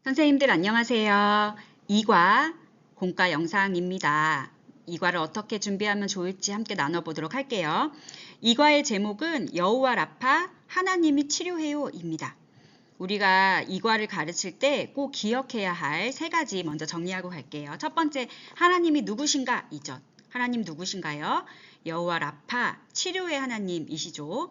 선생님들 안녕하세요. 이과 공과 영상입니다. 이과를 어떻게 준비하면 좋을지 함께 나눠보도록 할게요. 이과의 제목은 여호와 라파 하나님이 치료해요입니다. 우리가 이과를 가르칠 때 꼭 기억해야 할 세 가지 먼저 정리하고 갈게요. 첫 번째, 하나님이 누구신가? 이죠. 하나님 누구신가요? 여호와 라파, 치료의 하나님이시죠.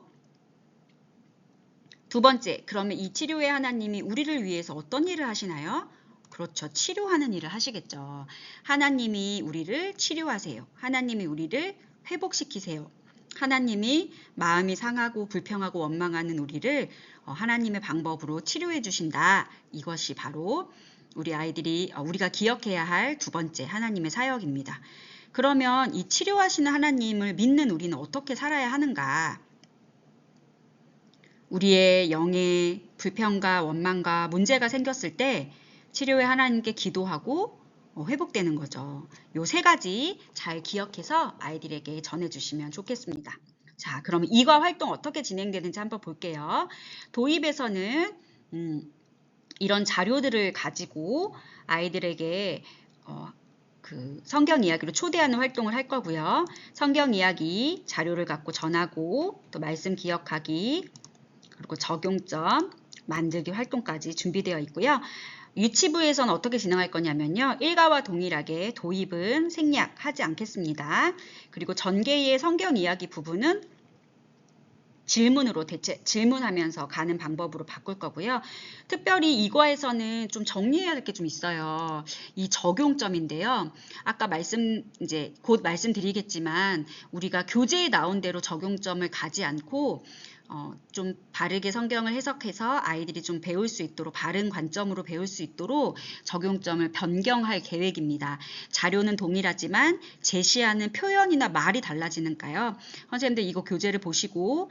두 번째, 그러면 이 치료의 하나님이 우리를 위해서 어떤 일을 하시나요? 그렇죠. 치료하는 일을 하시겠죠. 하나님이 우리를 치료하세요. 하나님이 우리를 회복시키세요. 하나님이 마음이 상하고 불평하고 원망하는 우리를 하나님의 방법으로 치료해 주신다. 이것이 바로 우리 아이들이 우리가 기억해야 할 두 번째 하나님의 사역입니다. 그러면 이 치료하시는 하나님을 믿는 우리는 어떻게 살아야 하는가? 우리의 영의 불평과 원망과 문제가 생겼을 때 치료의 하나님께 기도하고 회복되는 거죠. 요 세 가지 잘 기억해서 아이들에게 전해주시면 좋겠습니다. 자, 그러면 이과 활동 어떻게 진행되는지 한번 볼게요. 도입에서는 이런 자료들을 가지고 아이들에게 그 성경 이야기로 초대하는 활동을 할 거고요. 성경 이야기 자료를 갖고 전하고 또 말씀 기억하기 그리고 적용점, 만들기 활동까지 준비되어 있고요. 유치부에서는 어떻게 진행할 거냐면요. 일과와 동일하게 도입은 생략하지 않겠습니다. 그리고 전개의 성경 이야기 부분은 질문으로 질문하면서 가는 방법으로 바꿀 거고요. 특별히 이과에서는 좀 정리해야 할 게 좀 있어요. 이 적용점인데요. 아까 곧 말씀드리겠지만 우리가 교재에 나온 대로 적용점을 가지 않고 좀 바르게 성경을 해석해서 아이들이 좀 배울 수 있도록 바른 관점으로 배울 수 있도록 적용점을 변경할 계획입니다. 자료는 동일하지만 제시하는 표현이나 말이 달라지니까요. 선생님들 이거 교재를 보시고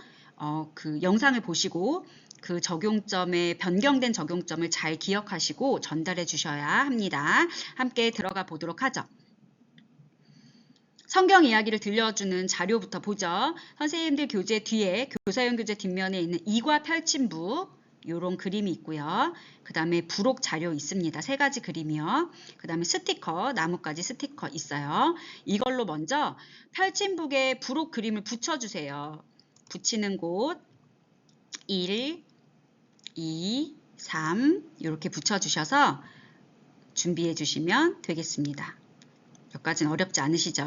그 영상을 보시고 그 적용점에 변경된 적용점을 잘 기억하시고 전달해 주셔야 합니다. 함께 들어가 보도록 하죠. 성경 이야기를 들려주는 자료부터 보죠. 선생님들 교재 뒤에 교사용 교재 뒷면에 있는 이과 펼침북 요런 그림이 있고요. 그 다음에 부록 자료 있습니다. 세 가지 그림이요. 그 다음에 스티커, 나뭇가지 스티커 있어요. 이걸로 먼저 펼침북에 부록 그림을 붙여주세요. 붙이는 곳 1, 2, 3 이렇게 붙여주셔서 준비해 주시면 되겠습니다. 여기까지는 어렵지 않으시죠?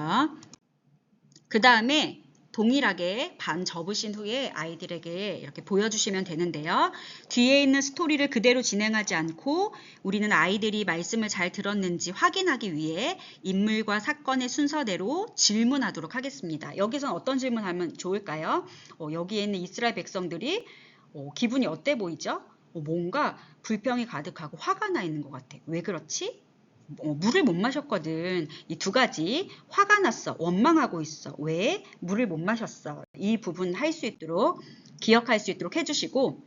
그 다음에 동일하게 반 접으신 후에 아이들에게 이렇게 보여주시면 되는데요. 뒤에 있는 스토리를 그대로 진행하지 않고 우리는 아이들이 말씀을 잘 들었는지 확인하기 위해 인물과 사건의 순서대로 질문하도록 하겠습니다. 여기서는 어떤 질문하면 좋을까요? 여기에 있는 이스라엘 백성들이 기분이 어때 보이죠? 뭔가 불평이 가득하고 화가 나 있는 것 같아. 왜 그렇지? 물을 못 마셨거든. 이 두 가지 화가 났어. 원망하고 있어. 왜? 물을 못 마셨어. 이 부분 할 수 있도록 기억할 수 있도록 해주시고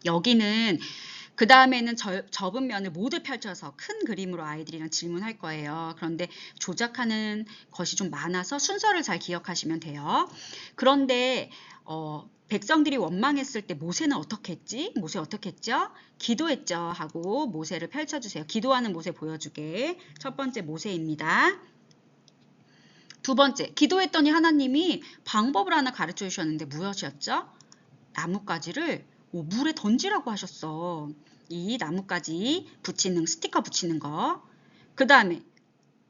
여기는 그 다음에는 접은 면을 모두 펼쳐서 큰 그림으로 아이들이랑 질문할 거예요. 그런데 조작하는 것이 좀 많아서 순서를 잘 기억하시면 돼요. 그런데 백성들이 원망했을 때 모세는 어떻게 했지? 모세 어떻게 했죠? 기도했죠 하고 모세를 펼쳐주세요. 기도하는 모세 보여주게. 첫 번째 모세입니다. 두 번째, 기도했더니 하나님이 방법을 하나 가르쳐 주셨는데 무엇이었죠? 나뭇가지를 물에 던지라고 하셨어. 이 나뭇가지 붙이는 스티커 붙이는 거. 그 다음에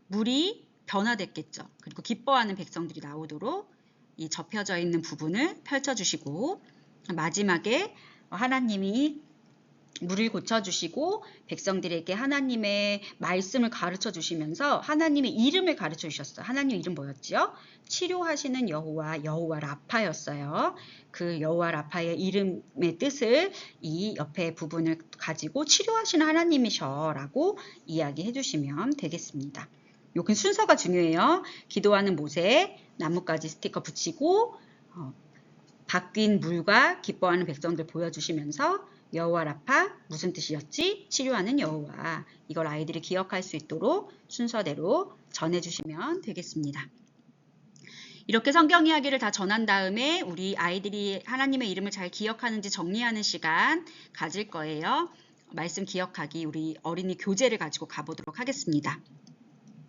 물이 변화됐겠죠. 그리고 기뻐하는 백성들이 나오도록 이 접혀져 있는 부분을 펼쳐주시고 마지막에 하나님이 물을 고쳐주시고 백성들에게 하나님의 말씀을 가르쳐 주시면서 하나님의 이름을 가르쳐 주셨어요. 하나님 이름 뭐였죠? 치료하시는 여호와 라파였어요. 그 여호와 라파의 이름의 뜻을 이 옆에 부분을 가지고 치료하시는 하나님이셔라고 이야기해 주시면 되겠습니다. 요건 순서가 중요해요. 기도하는 모세, 나뭇가지 스티커 붙이고 바뀐 물과 기뻐하는 백성들 보여주시면서 여호와 라파 무슨 뜻이었지? 치료하는 여호와. 이걸 아이들이 기억할 수 있도록 순서대로 전해주시면 되겠습니다. 이렇게 성경 이야기를 다 전한 다음에 우리 아이들이 하나님의 이름을 잘 기억하는지 정리하는 시간 가질 거예요. 말씀 기억하기 우리 어린이 교재를 가지고 가보도록 하겠습니다.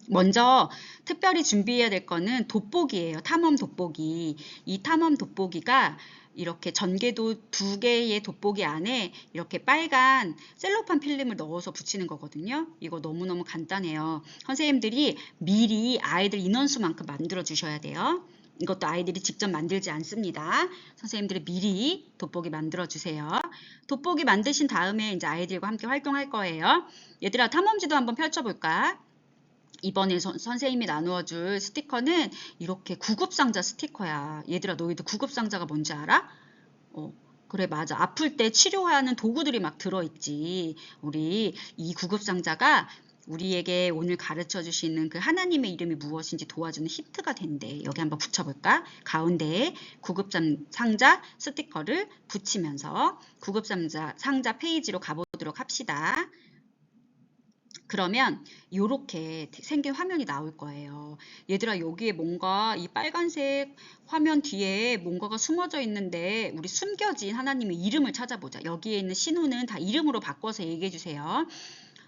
먼저 특별히 준비해야 될 거는 돋보기예요. 탐험 돋보기. 이 탐험 돋보기가 이렇게 전개도 2개의 돋보기 안에 이렇게 빨간 셀로판 필름을 넣어서 붙이는 거거든요. 이거 너무너무 간단해요. 선생님들이 미리 아이들 인원수만큼 만들어 주셔야 돼요. 이것도 아이들이 직접 만들지 않습니다. 선생님들이 미리 돋보기 만들어 주세요. 돋보기 만드신 다음에 이제 아이들과 함께 활동할 거예요. 얘들아, 탐험지도 한번 펼쳐볼까? 이번에 선생님이 나누어줄 스티커는 이렇게 구급상자 스티커야. 얘들아, 너희들 구급상자가 뭔지 알아? 그래, 맞아. 아플 때 치료하는 도구들이 막 들어있지. 우리 이 구급상자가 우리에게 오늘 가르쳐 주시는 그 하나님의 이름이 무엇인지 도와주는 힌트가 된대. 여기 한번 붙여볼까? 가운데에 구급상자 스티커를 붙이면서 구급상자 페이지로 가보도록 합시다. 그러면 이렇게 생긴 화면이 나올 거예요. 얘들아, 여기에 뭔가 이 빨간색 화면 뒤에 뭔가가 숨어져 있는데 우리 숨겨진 하나님의 이름을 찾아보자. 여기에 있는 신호는 다 이름으로 바꿔서 얘기해 주세요.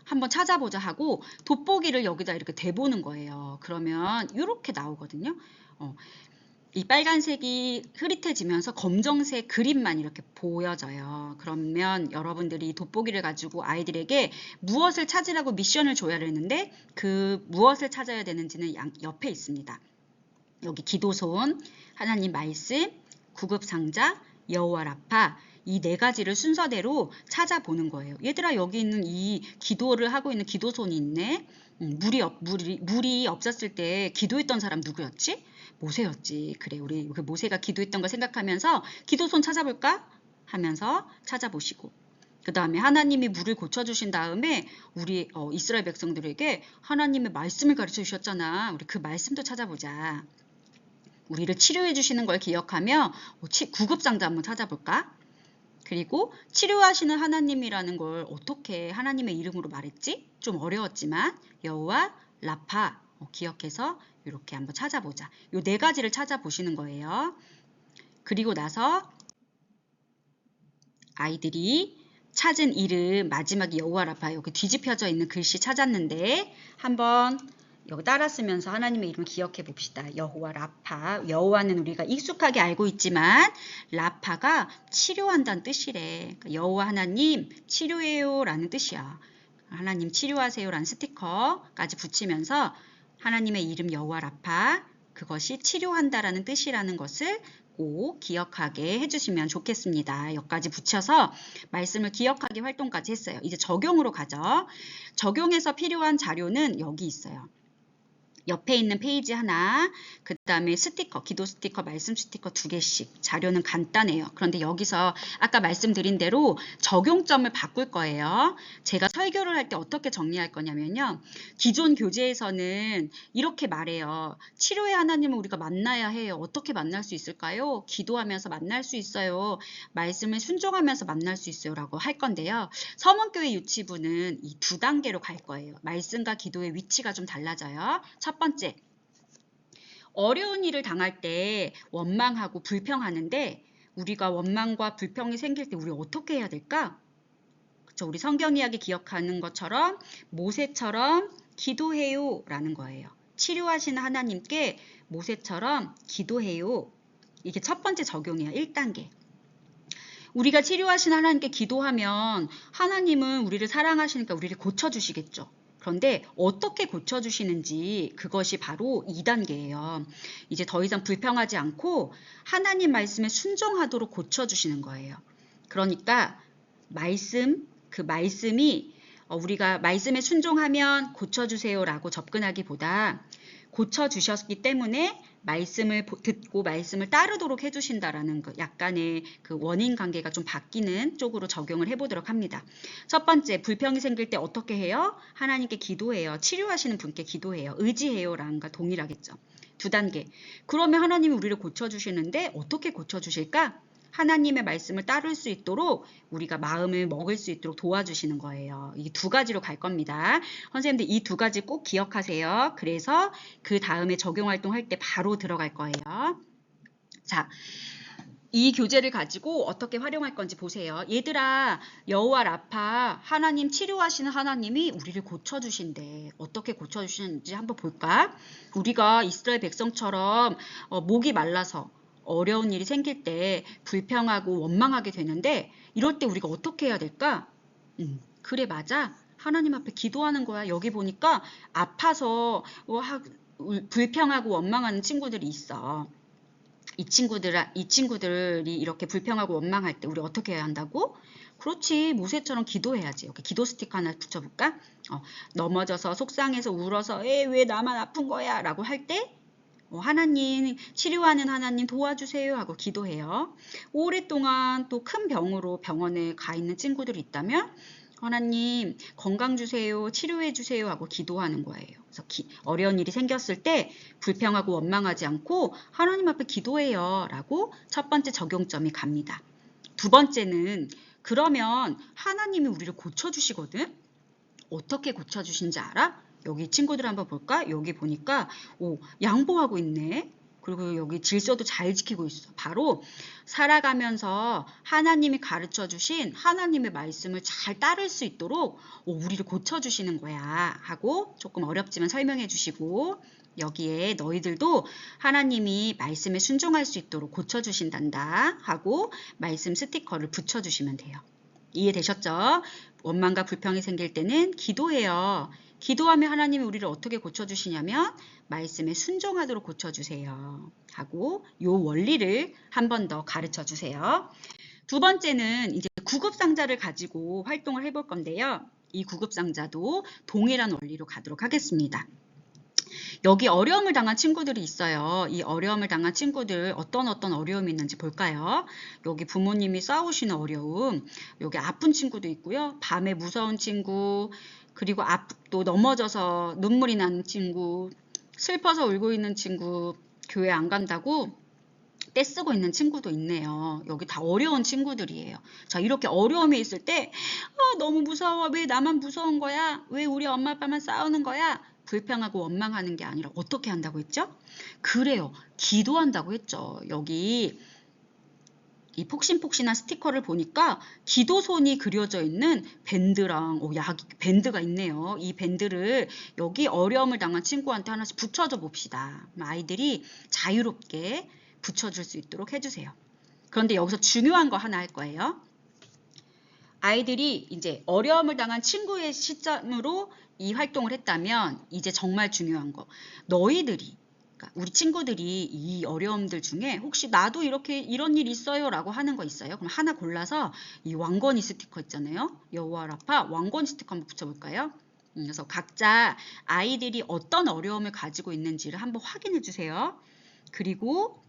한번 찾아보자 하고 돋보기를 여기다 이렇게 대보는 거예요. 그러면 이렇게 나오거든요. 이 빨간색이 흐릿해지면서 검정색 그림만 이렇게 보여져요. 그러면 여러분들이 돋보기를 가지고 아이들에게 무엇을 찾으라고 미션을 줘야 되는데 그 무엇을 찾아야 되는지는 옆에 있습니다. 여기 기도손, 하나님 말씀, 구급상자, 여호와 라파 이 4가지를 순서대로 찾아보는 거예요. 얘들아, 여기 있는 이 기도를 하고 있는 기도손이 있네. 물이 없었을 때 기도했던 사람 누구였지? 모세였지. 그래, 우리 그 모세가 기도했던 걸 생각하면서 기도손 찾아볼까? 하면서 찾아보시고 그 다음에 하나님이 물을 고쳐주신 다음에 우리 이스라엘 백성들에게 하나님의 말씀을 가르쳐 주셨잖아. 우리 그 말씀도 찾아보자. 우리를 치료해 주시는 걸 기억하며 구급상자 한번 찾아볼까? 그리고 치료하시는 하나님이라는 걸 어떻게 하나님의 이름으로 말했지? 좀 어려웠지만 여호와 라파 기억해서 이렇게 한번 찾아보자. 요 4가지를 찾아보시는 거예요. 그리고 나서 아이들이 찾은 이름 마지막에 여호와 라파 여기 뒤집혀져 있는 글씨 찾았는데 한번 여기 따라 쓰면서 하나님의 이름을 기억해 봅시다. 여호와 라파. 여호와는 우리가 익숙하게 알고 있지만 라파가 치료한다는 뜻이래. 그러니까 여호와 하나님 치료해요 라는 뜻이야. 하나님 치료하세요 라는 스티커까지 붙이면서 하나님의 이름 여호와 라파 그것이 치료한다라는 뜻이라는 것을 꼭 기억하게 해주시면 좋겠습니다. 여기까지 붙여서 말씀을 기억하기 활동까지 했어요. 이제 적용으로 가죠. 적용해서 필요한 자료는 여기 있어요. 옆에 있는 페이지 하나, 그 다음에 스티커, 기도 스티커, 말씀 스티커 2개씩. 자료는 간단해요. 그런데 여기서 아까 말씀드린 대로 적용점을 바꿀 거예요. 제가 설교를 할 때 어떻게 정리할 거냐면요. 기존 교재에서는 이렇게 말해요. 치료의 하나님을 우리가 만나야 해요. 어떻게 만날 수 있을까요? 기도하면서 만날 수 있어요. 말씀을 순종하면서 만날 수 있어요. 라고 할 건데요. 서문교회 유치부는 이 2단계로 갈 거예요. 말씀과 기도의 위치가 좀 달라져요. 첫 번째, 어려운 일을 당할 때 원망하고 불평하는데 우리가 원망과 불평이 생길 때 우리 어떻게 해야 될까? 그쵸? 우리 성경 이야기 기억하는 것처럼 모세처럼 기도해요 라는 거예요. 치료하시는 하나님께 모세처럼 기도해요. 이게 첫 번째 적용이야. 1단계. 우리가 치료하시는 하나님께 기도하면 하나님은 우리를 사랑하시니까 우리를 고쳐주시겠죠. 그런데 어떻게 고쳐주시는지 그것이 바로 2단계예요. 이제 더 이상 불평하지 않고 하나님 말씀에 순종하도록 고쳐주시는 거예요. 그러니까 그 말씀이 우리가 말씀에 순종하면 고쳐주세요 라고 접근하기보다 고쳐주셨기 때문에 말씀을 듣고 말씀을 따르도록 해주신다라는 거, 약간의 그 원인 관계가 좀 바뀌는 쪽으로 적용을 해보도록 합니다. 첫 번째, 불평이 생길 때 어떻게 해요? 하나님께 기도해요. 치료하시는 분께 기도해요. 의지해요. 라는가 동일하겠죠. 2단계, 그러면 하나님이 우리를 고쳐주시는데 어떻게 고쳐주실까? 하나님의 말씀을 따를 수 있도록 우리가 마음을 먹을 수 있도록 도와주시는 거예요. 이 2가지로 갈 겁니다. 선생님들 이 2가지 꼭 기억하세요. 그래서 그 다음에 적용활동 할 때 바로 들어갈 거예요. 자, 이 교재를 가지고 어떻게 활용할 건지 보세요. 얘들아, 여호와 라파, 하나님 치료하시는 하나님이 우리를 고쳐주신대. 어떻게 고쳐주시는지 한번 볼까? 우리가 이스라엘 백성처럼 목이 말라서 어려운 일이 생길 때 불평하고 원망하게 되는데 이럴 때 우리가 어떻게 해야 될까? 그래, 맞아. 하나님 앞에 기도하는 거야. 여기 보니까 아파서 불평하고 원망하는 친구들이 있어. 이 친구들이 이렇게 불평하고 원망할 때 우리 어떻게 해야 한다고? 그렇지, 모세처럼 기도해야지. 여기 기도 스티커 하나 붙여볼까? 넘어져서 속상해서 울어서 왜 나만 아픈 거야? 라고 할 때 하나님, 치료하는 하나님 도와주세요 하고 기도해요. 오랫동안 또 큰 병으로 병원에 가 있는 친구들이 있다면 하나님 건강 주세요, 치료해 주세요 하고 기도하는 거예요. 그래서 어려운 일이 생겼을 때 불평하고 원망하지 않고 하나님 앞에 기도해요 라고 첫 번째 적용점이 갑니다. 두 번째는 그러면 하나님이 우리를 고쳐주시거든? 어떻게 고쳐주신지 알아? 여기 친구들 한번 볼까? 여기 보니까 양보하고 있네. 그리고 여기 질서도 잘 지키고 있어. 바로 살아가면서 하나님이 가르쳐 주신 하나님의 말씀을 잘 따를 수 있도록 우리를 고쳐주시는 거야 하고 조금 어렵지만 설명해 주시고 여기에 너희들도 하나님이 말씀에 순종할 수 있도록 고쳐주신단다 하고 말씀 스티커를 붙여주시면 돼요. 이해되셨죠? 원망과 불평이 생길 때는 기도해요. 기도하면 하나님이 우리를 어떻게 고쳐주시냐면 말씀에 순종하도록 고쳐주세요. 하고 요 원리를 한 번 더 가르쳐 주세요. 두 번째는 이제 구급상자를 가지고 활동을 해볼 건데요. 이 구급상자도 동일한 원리로 가도록 하겠습니다. 여기 어려움을 당한 친구들이 있어요. 이 어려움을 당한 친구들 어떤 어려움이 있는지 볼까요? 여기 부모님이 싸우시는 어려움, 여기 아픈 친구도 있고요. 밤에 무서운 친구, 그리고 또 넘어져서 눈물이 나는 친구, 슬퍼서 울고 있는 친구, 교회 안 간다고 떼쓰고 있는 친구도 있네요. 여기 다 어려운 친구들이에요. 자, 이렇게 어려움이 있을 때 너무 무서워. 왜 나만 무서운 거야? 왜 우리 엄마 아빠만 싸우는 거야? 불평하고 원망하는 게 아니라 어떻게 한다고 했죠? 그래요. 기도한다고 했죠. 여기 이 폭신폭신한 스티커를 보니까 기도손이 그려져 있는 밴드랑 밴드가 있네요. 이 밴드를 여기 어려움을 당한 친구한테 하나씩 붙여줘 봅시다. 아이들이 자유롭게 붙여줄 수 있도록 해주세요. 그런데 여기서 중요한 거 하나 할 거예요. 아이들이 이제 어려움을 당한 친구의 시점으로 이 활동을 했다면 이제 정말 중요한 거. 너희들이 그러니까 우리 친구들이 이 어려움들 중에 혹시 나도 이런 일 있어요 라고 하는 거 있어요? 그럼 하나 골라서 이 왕건이 스티커 있잖아요. 여호와 라파 왕건이 스티커 한번 붙여볼까요? 그래서 각자 아이들이 어떤 어려움을 가지고 있는지를 한번 확인해 주세요. 그리고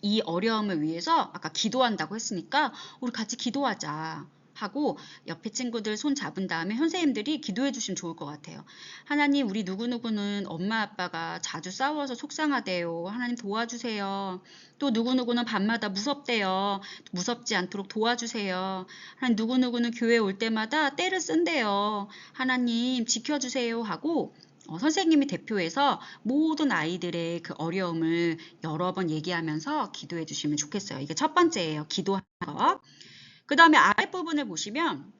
이 어려움을 위해서 아까 기도한다고 했으니까 우리 같이 기도하자 하고 옆에 친구들 손 잡은 다음에 선생님들이 기도해 주시면 좋을 것 같아요. 하나님, 우리 누구누구는 엄마 아빠가 자주 싸워서 속상하대요. 하나님 도와주세요. 또 누구누구는 밤마다 무섭대요. 무섭지 않도록 도와주세요. 하나님, 누구누구는 교회 올 때마다 떼를 쓴대요. 하나님 지켜주세요 하고 선생님이 대표해서 모든 아이들의 그 어려움을 여러 번 얘기하면서 기도해 주시면 좋겠어요. 이게 첫 번째예요. 기도하는 거. 그 다음에 아랫부분을 보시면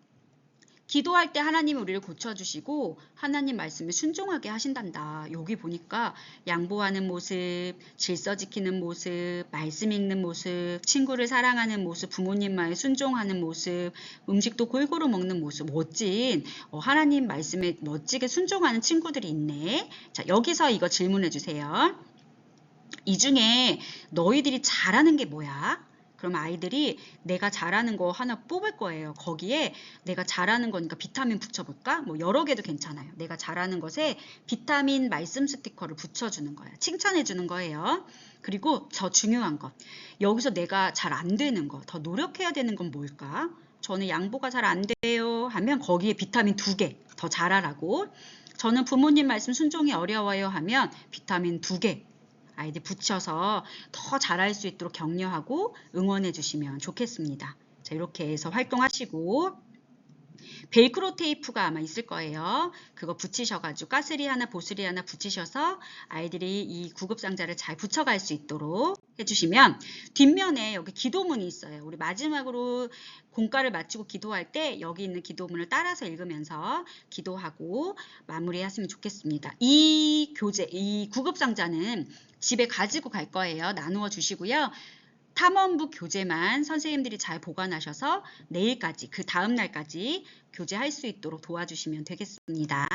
기도할 때 하나님이 우리를 고쳐주시고 하나님 말씀에 순종하게 하신단다. 여기 보니까 양보하는 모습, 질서 지키는 모습, 말씀 읽는 모습, 친구를 사랑하는 모습, 부모님 말에 순종하는 모습, 음식도 골고루 먹는 모습, 멋진 하나님 말씀에 멋지게 순종하는 친구들이 있네. 자, 여기서 이거 질문해 주세요. 이 중에 너희들이 잘하는 게 뭐야? 그럼 아이들이 내가 잘하는 거 하나 뽑을 거예요. 거기에 내가 잘하는 거니까 비타민 붙여볼까? 뭐 여러 개도 괜찮아요. 내가 잘하는 것에 비타민 말씀 스티커를 붙여주는 거예요. 칭찬해주는 거예요. 그리고 더 중요한 것. 여기서 내가 잘 안 되는 거, 더 노력해야 되는 건 뭘까? 저는 양보가 잘 안 돼요 하면 거기에 비타민 2개 더 잘하라고. 저는 부모님 말씀 순종이 어려워요 하면 비타민 2개 아이들 붙여서 더 잘할 수 있도록 격려하고 응원해 주시면 좋겠습니다. 자, 이렇게 해서 활동하시고 벨크로 테이프가 아마 있을 거예요. 그거 붙이셔가지고 가스리 하나 보스리 하나 붙이셔서 아이들이 이 구급상자를 잘 붙여갈 수 있도록 해주시면 뒷면에 여기 기도문이 있어요. 우리 마지막으로 공과를 마치고 기도할 때 여기 있는 기도문을 따라서 읽으면서 기도하고 마무리했으면 좋겠습니다. 이 교재, 이 구급상자는 집에 가지고 갈 거예요. 나누어 주시고요. 탐험부 교재만 선생님들이 잘 보관하셔서 내일까지, 그 다음날까지 교재할 수 있도록 도와주시면 되겠습니다.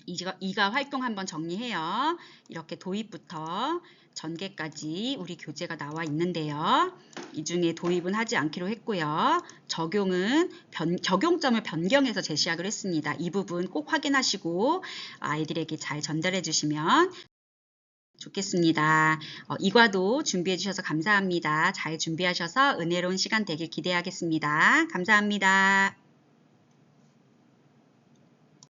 이가 활동 한번 정리해요. 이렇게 도입부터 전개까지 우리 교재가 나와 있는데요. 이 중에 도입은 하지 않기로 했고요. 적용점을 변경해서 제시하기로 했습니다. 이 부분 꼭 확인하시고 아이들에게 잘 전달해 주시면 좋겠습니다. 이과도 준비해 주셔서 감사합니다. 잘 준비하셔서 은혜로운 시간 되길 기대하겠습니다. 감사합니다.